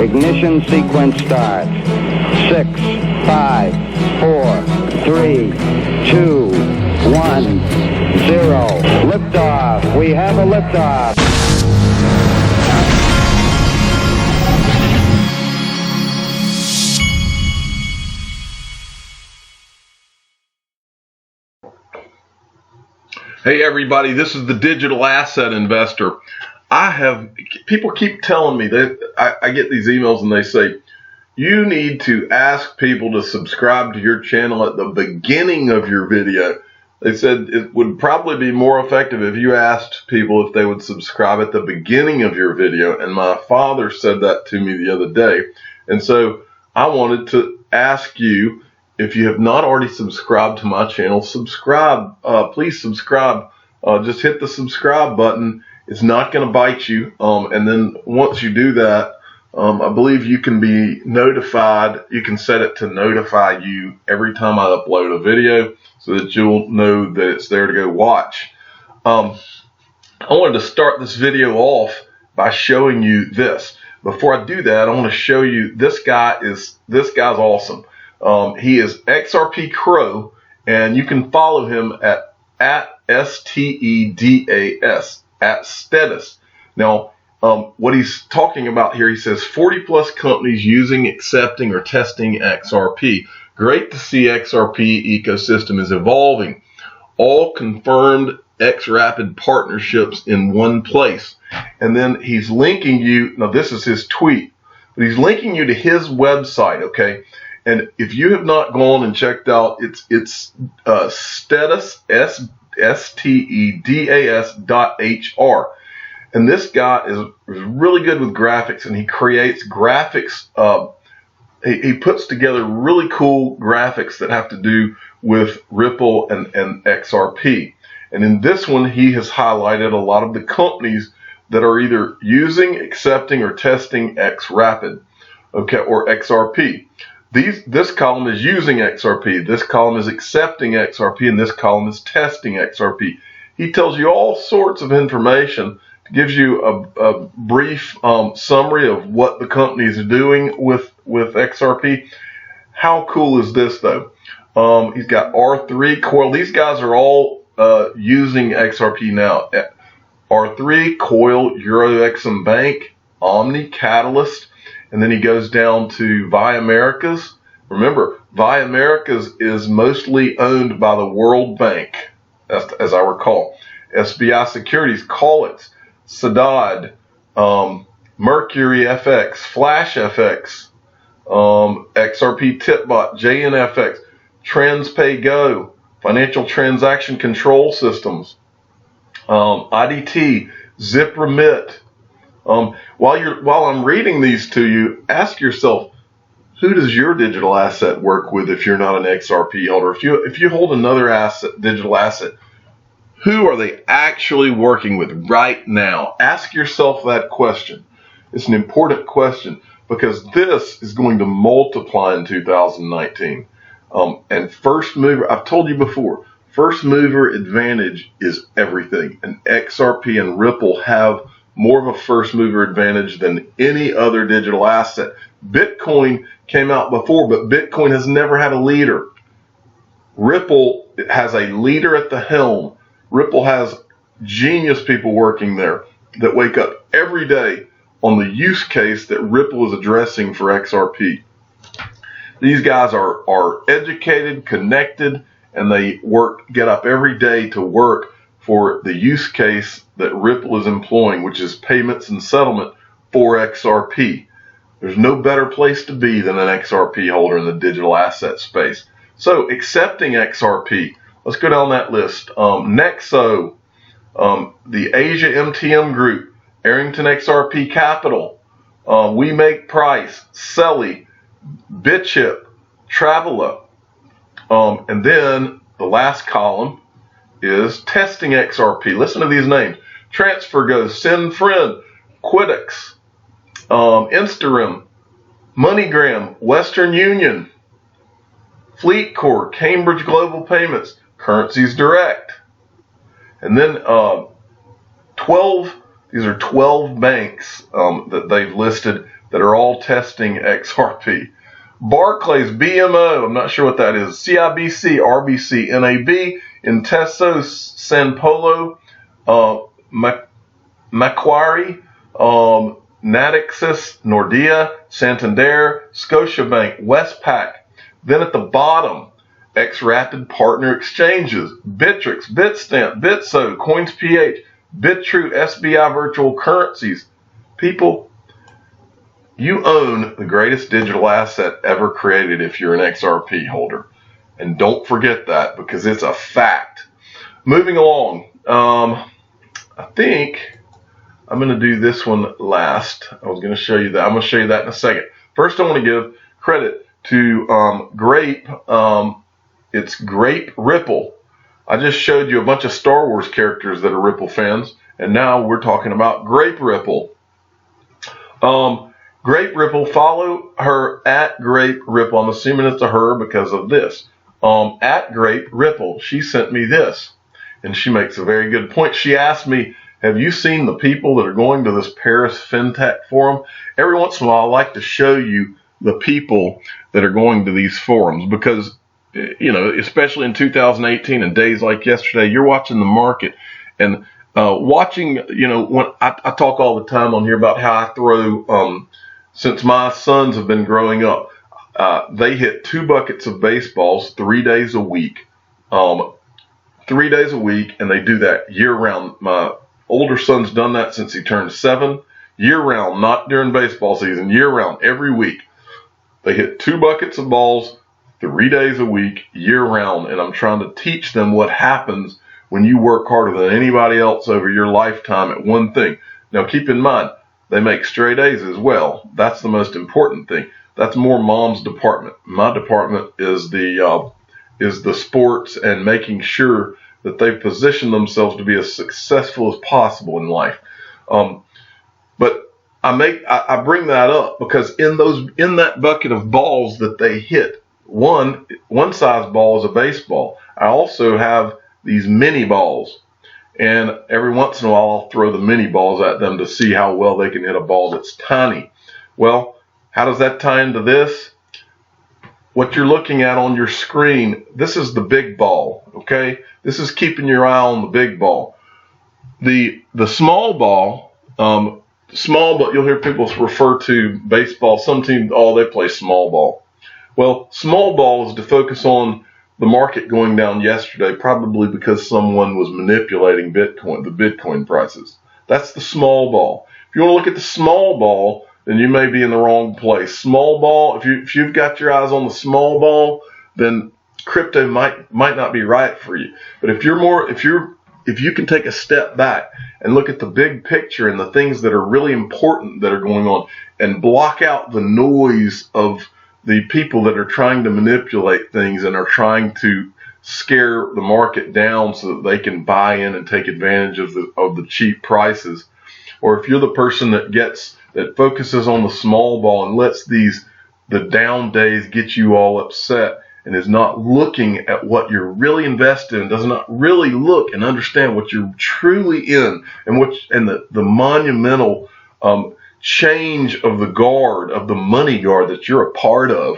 Ignition sequence starts. 6, 5, 4, 3, 2, 1, 0. Liftoff. We have a liftoff. Hey everybody, this is the digital asset investor. People keep telling me that I get these emails and they say, you need to ask people to subscribe to your channel at the beginning of your video. They said it would probably be more effective if you asked people if they would subscribe at the beginning of your video. And my father said that to me the other day. And so I wanted to ask you, if you have not already subscribed to my channel, subscribe. Please subscribe. Just hit the subscribe button. It's not going to bite you. And then once you do that, I believe you can be notified. You can set it to notify you every time I upload a video so that you'll know that it's there to go watch. I wanted to start this video off by showing you this. Before I do that, I want to show you this guy's awesome. He is XRP Crow, and you can follow him at STEDAS, at Status. Now, what he's talking about here, he says 40 plus companies using, accepting, or testing XRP. Great to see XRP ecosystem is evolving. All confirmed XRapid partnerships in one place. And then he's linking you, now this is his tweet, but he's linking you to his website, okay? And if you have not gone and checked out, it's Status, STEDAS.HR. And this guy is really good with graphics, and he creates graphics. He puts together really cool graphics that have to do with Ripple and XRP. And in this one, he has highlighted a lot of the companies that are either using, accepting, or testing XRapid, okay, or XRP. This column is using XRP, this column is accepting XRP, and this column is testing XRP. He tells you all sorts of information, gives you a brief summary of what the companies are doing with XRP. How cool is this though? He's got R3, Coil. These guys are all using XRP now. R3, Coil, EuroXM Bank, Omni, Catalyst. And then he goes down to Vi Americas. Remember, Vi Americas is mostly owned by the World Bank, as I recall. SBI Securities, Collins, Sadad, Mercury FX, Flash FX, XRP Tipbot, JNFX, TransPay Go, Financial Transaction Control Systems, IDT, Zip Remit. While I'm reading these to you, ask yourself, who does your digital asset work with if you're not an XRP holder? If you hold another digital asset, who are they actually working with right now? Ask yourself that question. It's an important question because this is going to multiply in 2019. And first mover, I've told you before, first mover advantage is everything. And XRP and Ripple have more of a first mover advantage than any other digital asset. Bitcoin came out before, but Bitcoin has never had a leader. Ripple has a leader at the helm. Ripple has genius people working there that wake up every day on the use case that Ripple is addressing for XRP. These guys are educated, connected, and they get up every day to work for the use case that Ripple is employing, which is payments and settlement for XRP. There's no better place to be than an XRP holder in the digital asset space. So accepting XRP, let's go down that list. Nexo, the Asia MTM Group, Arrington XRP Capital, We Make Price, Selly, BitChip, Travela. And then the last column is testing XRP. Listen to these names: TransferGo, SendFriend, Quidix, Instagram, MoneyGram, Western Union, FleetCor, Cambridge Global Payments, Currencies Direct. And then 12, these are 12 banks that they've listed that are all testing XRP. Barclays, BMO, I'm not sure what that is, CIBC, RBC, NAB, Intesa, Sanpolo, Macquarie, Natixis, Nordea, Santander, Scotiabank, Westpac. Then at the bottom, X-Rapid Partner Exchanges, Bittrex, Bitstamp, Bitso, CoinsPH, BitTrue, SBI Virtual Currencies. People, you own the greatest digital asset ever created if you're an XRP holder. And don't forget that, because it's a fact. Moving along, I think I'm going to do this one last. I was going to show you that. I'm going to show you that in a second. First, I want to give credit to Grape. It's Grape Ripple. I just showed you a bunch of Star Wars characters that are Ripple fans, and now we're talking about Grape Ripple. Grape Ripple, follow her at Grape Ripple. I'm assuming it's a her because of this. At Grape Ripple, she sent me this, and she makes a very good point. She asked me, have you seen the people that are going to this Paris FinTech forum? Every once in a while, I like to show you the people that are going to these forums because, you know, especially in 2018 and days like yesterday, you're watching the market and watching, you know, when I talk all the time on here about how I throw, since my sons have been growing up, they hit 2 buckets of baseballs 3 days a week. 3 days a week, and they do that year round. My older son's done that since he turned 7, year round, not during baseball season, year round, every week. They hit 2 buckets of balls 3 days a week, year round, and I'm trying to teach them what happens when you work harder than anybody else over your lifetime at one thing. Now keep in mind, they make straight A's as well. That's the most important thing. That's more mom's department. My department is the sports and making sure that they position themselves to be as successful as possible in life. But I bring that up because in that bucket of balls that they hit, one size ball is a baseball. I also have these mini balls, and every once in a while I'll throw the mini balls at them to see how well they can hit a ball that's tiny. Well, how does that tie into this? What you're looking at on your screen, this is the big ball, okay? This is keeping your eye on the big ball. The small ball, you'll hear people refer to baseball. Some teams, they play small ball. Well, small ball is to focus on the market going down yesterday, probably because someone was manipulating the Bitcoin prices. That's the small ball. If you want to look at the small ball, then you may be in the wrong place. Small ball, if you've got your eyes on the small ball, then crypto might not be right for you. But if you can take a step back and look at the big picture and the things that are really important that are going on and block out the noise of the people that are trying to manipulate things and are trying to scare the market down so that they can buy in and take advantage of the cheap prices, or if you're the person that focuses on the small ball and lets the down days get you all upset and is not looking at what you're really invested in, does not really look and understand what you're truly in and the monumental change of the guard, of the money guard that you're a part of,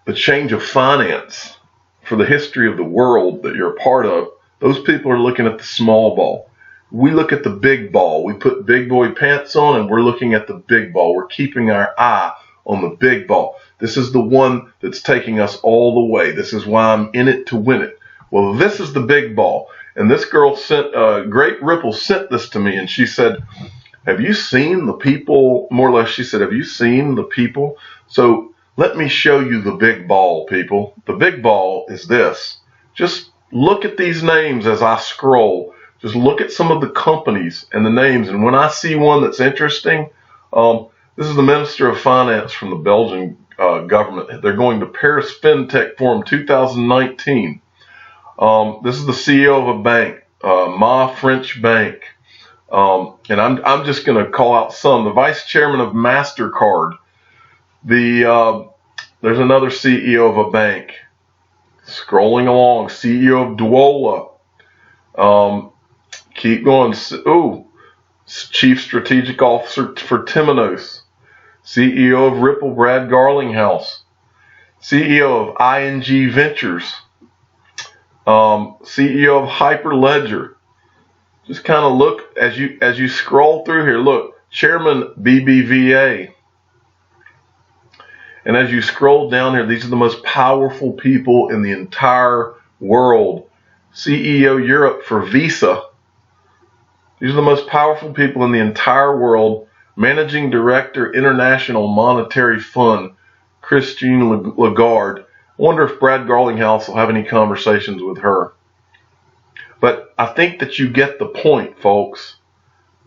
the change of finance for the history of the world that you're a part of, those people are looking at the small ball. We look at the big ball. We put big boy pants on and we're looking at the big ball. We're keeping our eye on the big ball. This is the one that's taking us all the way. This is why I'm in it to win it. Well, this is the big ball. And this girl Great Ripple sent this to me, and she said, have you seen the people? More or less, she said, have you seen the people? So let me show you the big ball, people. The big ball is this. Just look at these names as I scroll. Just look at some of the companies and the names. And when I see one that's interesting, this is the Minister of Finance from the Belgian government. They're going to Paris FinTech Forum 2019. This is the CEO of a bank, Ma French Bank. And I'm just going to call out some. The Vice Chairman of MasterCard. There's another CEO of a bank. Scrolling along, CEO of Duola. Keep going. Chief Strategic Officer for Temenos, CEO of Ripple, Brad Garlinghouse, CEO of ING Ventures, CEO of Hyperledger. Just kind of look as you scroll through here. Look, Chairman BBVA. And as you scroll down here, these are the most powerful people in the entire world. CEO Europe for Visa. These are the most powerful people in the entire world. Managing Director, International Monetary Fund, Christine Lagarde. I wonder if Brad Garlinghouse will have any conversations with her. But I think that you get the point, folks.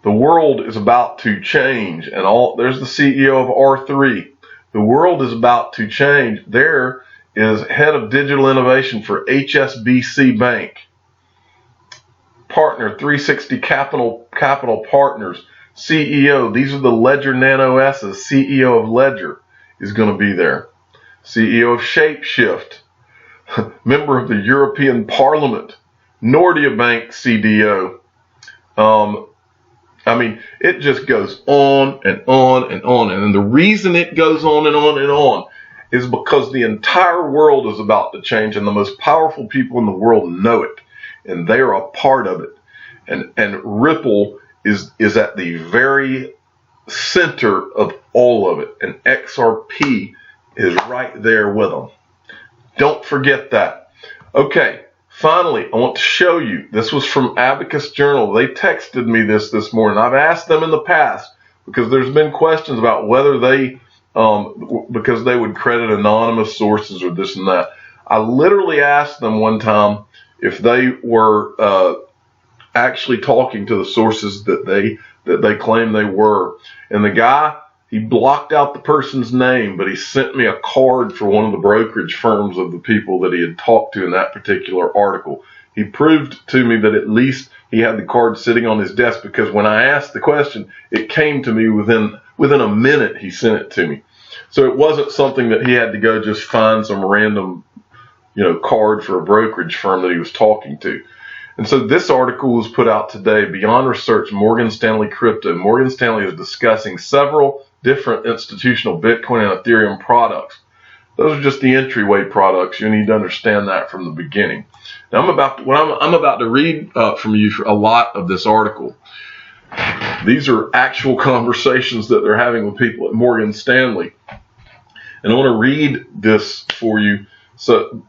The world is about to change, and there's the CEO of R3. The world is about to change. There is head of digital innovation for HSBC Bank. Partner 360 Capital Partners. CEO, these are the Ledger Nano S's. CEO of Ledger is going to be there. CEO of Shapeshift. Member of the European Parliament. Nordea Bank CDO. I mean, it just goes on and on and on. And the reason it goes on and on and on is because the entire world is about to change, and the most powerful people in the world know it, and they are a part of it. And Ripple is at the very center of all of it, and XRP is right there with them. Don't forget that. Okay. Finally, I want to show you, this was from Abacus Journal. They texted me this morning. I've asked them in the past because there's been questions about whether they, because they would credit anonymous sources or this and that. I literally asked them one time if they were actually talking to the sources that they claim they were. And the guy, he blocked out the person's name, but he sent me a card for one of the brokerage firms of the people that he had talked to in that particular article. He proved to me that at least he had the card sitting on his desk, because when I asked the question, it came to me within a minute. He sent it to me. So it wasn't something that he had to go just find some random, card for a brokerage firm that he was talking to. And so this article was put out today, Beyond Research, Morgan Stanley Crypto. Morgan Stanley is discussing several different institutional Bitcoin and Ethereum products. Those are just the entryway products. You need to understand that from the beginning. Now I'm about to read from you a lot of this article. These are actual conversations that they're having with people at Morgan Stanley. And I want to read this for you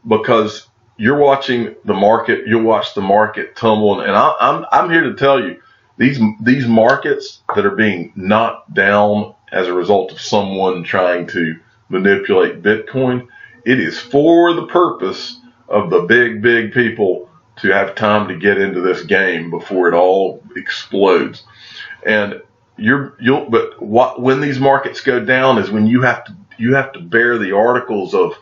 because you're watching the market, you'll watch the market tumble, and I'm here to tell you, these markets that are being knocked down as a result of someone trying to manipulate Bitcoin, it is for the purpose of the big people to have time to get into this game before it all explodes. And when these markets go down is when you have to bear the articles of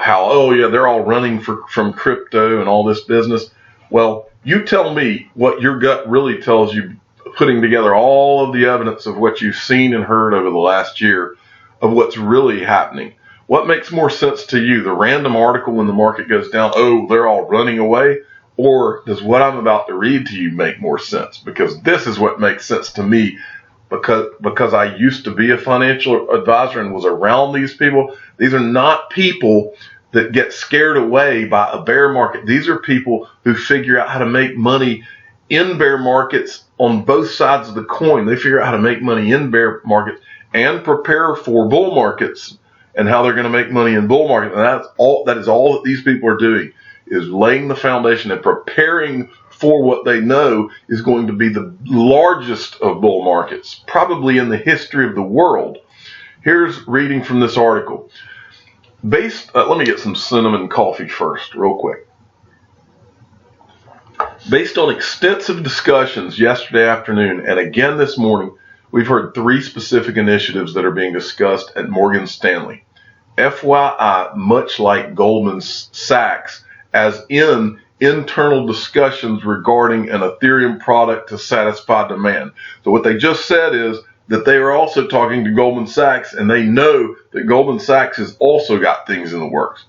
how, they're all running from crypto and all this business. Well, you tell me what your gut really tells you, putting together all of the evidence of what you've seen and heard over the last year of what's really happening. What makes more sense to you, the random article when the market goes down, they're all running away, or does what I'm about to read to you make more sense? Because this is what makes sense to me, because I used to be a financial advisor and was around these people. These are not people that get scared away by a bear market. These are people who figure out how to make money in bear markets on both sides of the coin. They figure out how to make money in bear markets and prepare for bull markets and how they're going to make money in bull markets. And that is all that these people are doing, is laying the foundation and preparing for what they know is going to be the largest of bull markets, probably in the history of the world. Here's reading from this article. Let me get some cinnamon coffee first, real quick. Based on extensive discussions yesterday afternoon and again this morning, we've heard 3 specific initiatives that are being discussed at Morgan Stanley. FYI, much like Goldman Sachs, as in internal discussions regarding an Ethereum product to satisfy demand. So what they just said is that they are also talking to Goldman Sachs, and they know that Goldman Sachs has also got things in the works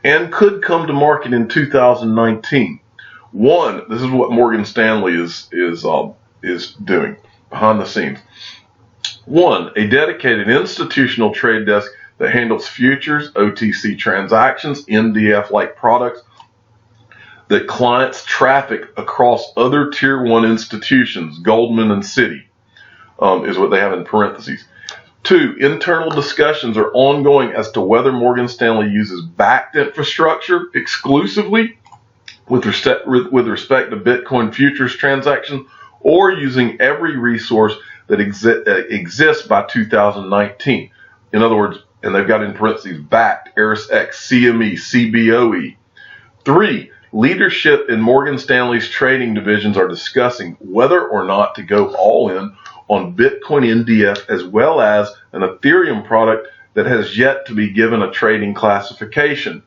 and could come to market in 2019. This is what Morgan Stanley is is doing behind the scenes. One, a dedicated institutional trade desk that handles futures, OTC transactions, NDF-like products that clients traffic across other Tier 1 institutions, Goldman and Citi, is what they have in parentheses. Two, internal discussions are ongoing as to whether Morgan Stanley uses backed infrastructure exclusively with respect to Bitcoin futures transactions, or using every resource that exists by 2019. In other words, and they've got in parentheses, backed, ErisX, CME, CBOE. Three, leadership in Morgan Stanley's trading divisions are discussing whether or not to go all in on Bitcoin NDF as well as an Ethereum product that has yet to be given a trading classification.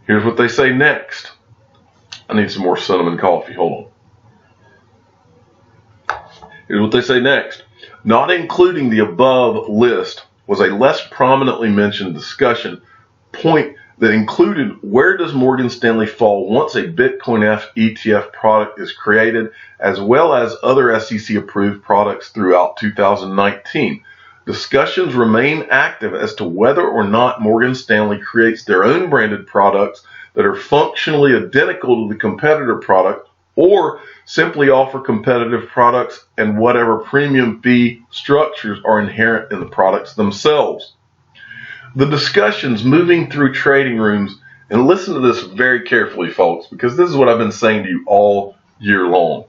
Here's what they say next. I need some more cinnamon coffee. Hold on. Here's what they say next. Not including the above list was a less prominently mentioned discussion point that included where does Morgan Stanley fall once a Bitcoin ETF product is created, as well as other SEC approved products throughout 2019. Discussions remain active as to whether or not Morgan Stanley creates their own branded products that are functionally identical to the competitor product, or simply offer competitive products and whatever premium fee structures are inherent in the products themselves. The discussions moving through trading rooms, and listen to this very carefully, folks, because this is what I've been saying to you all year long.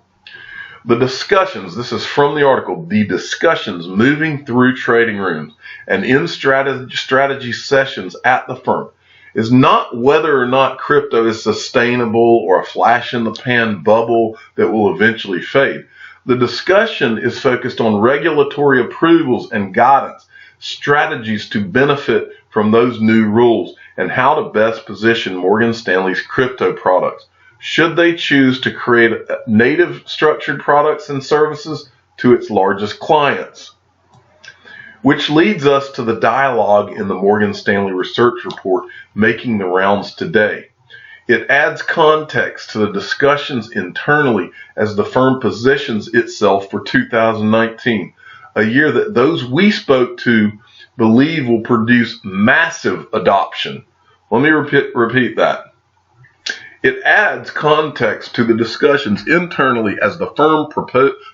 The discussions, this is from the article, the discussions moving through trading rooms and in strategy sessions at the firm is not whether or not crypto is sustainable or a flash in the pan bubble that will eventually fade. The discussion is focused on regulatory approvals and guidance, strategies to benefit from those new rules, and how to best position Morgan Stanley's crypto products. Should they choose to create native structured products and services to its largest clients? Which leads us to the dialogue in the Morgan Stanley research report making the rounds today. It adds context to the discussions internally as the firm positions itself for 2019, a year that those we spoke to believe will produce massive adoption. Let me repeat that. It adds context to the discussions internally as the firm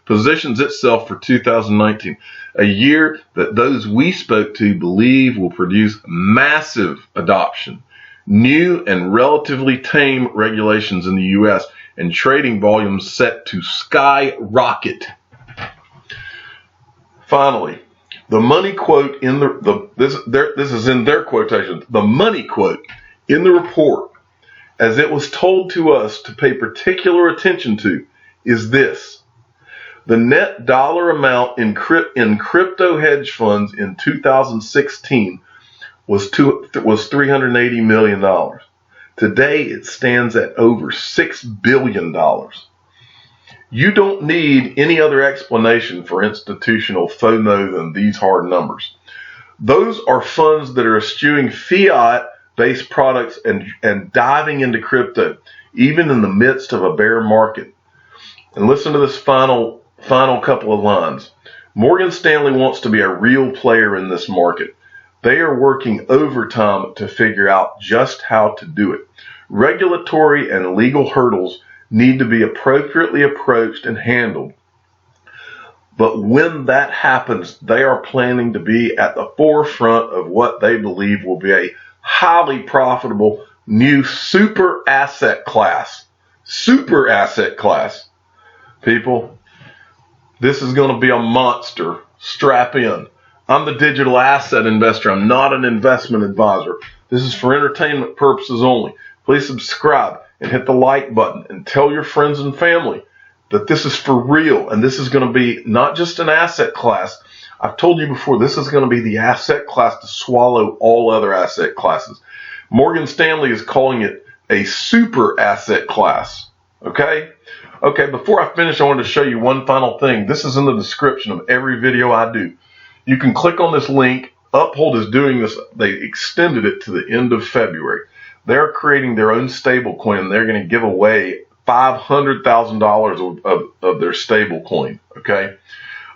positions itself for 2019, a year that those we spoke to believe will produce massive adoption, new and relatively tame regulations in the U.S., and trading volumes set to skyrocket. Finally, the money quote in this is in their quotation. The money quote in the report, as it was told to us to pay particular attention to, is this: the net dollar amount in crypto hedge funds in 2016 was $380 million. Today it stands at over $6 billion. You don't need any other explanation for institutional FOMO than these hard numbers. Those are funds that are eschewing fiat-based products and diving into crypto, even in the midst of a bear market. And listen to this final couple of lines. Morgan Stanley wants to be a real player in this market. They are working overtime to figure out just how to do it. Regulatory and legal hurdles need to be appropriately approached and handled. But when that happens, they are planning to be at the forefront of what they believe will be a highly profitable new super asset class. Super asset class. People, this is going to be a monster. Strap in. I'm the digital asset investor. I'm not an investment advisor. This is for entertainment purposes only. Please subscribe and hit the like button and tell your friends and family that this is for real, and this is going to be not just an asset class. I've told you before, this is going to be the asset class to swallow all other asset classes. Morgan Stanley is calling it a super asset class. Okay, before I finish, I wanted to show you one final thing. This is in the description of every video I do. You can click on this link. Uphold is doing this. They extended it to the end of February. They're creating their own stable coin, and they're going to give away $500,000 of their stable coin. Okay.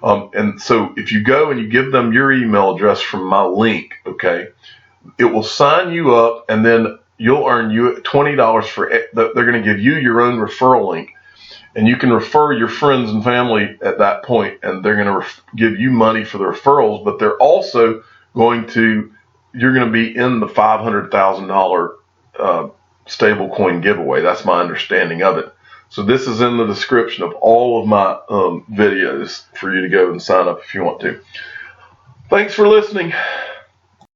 And so if you go and you give them your email address from my link, okay, it will sign you up, and then you'll earn you $20 for it. They're going to give you your own referral link, and you can refer your friends and family at that point, and they're going to give you money for the referrals, but they're also you're going to be in the $500,000 stablecoin giveaway. That's my understanding of it. So this is in the description of all of my videos for you to go and sign up if you want to. Thanks for listening.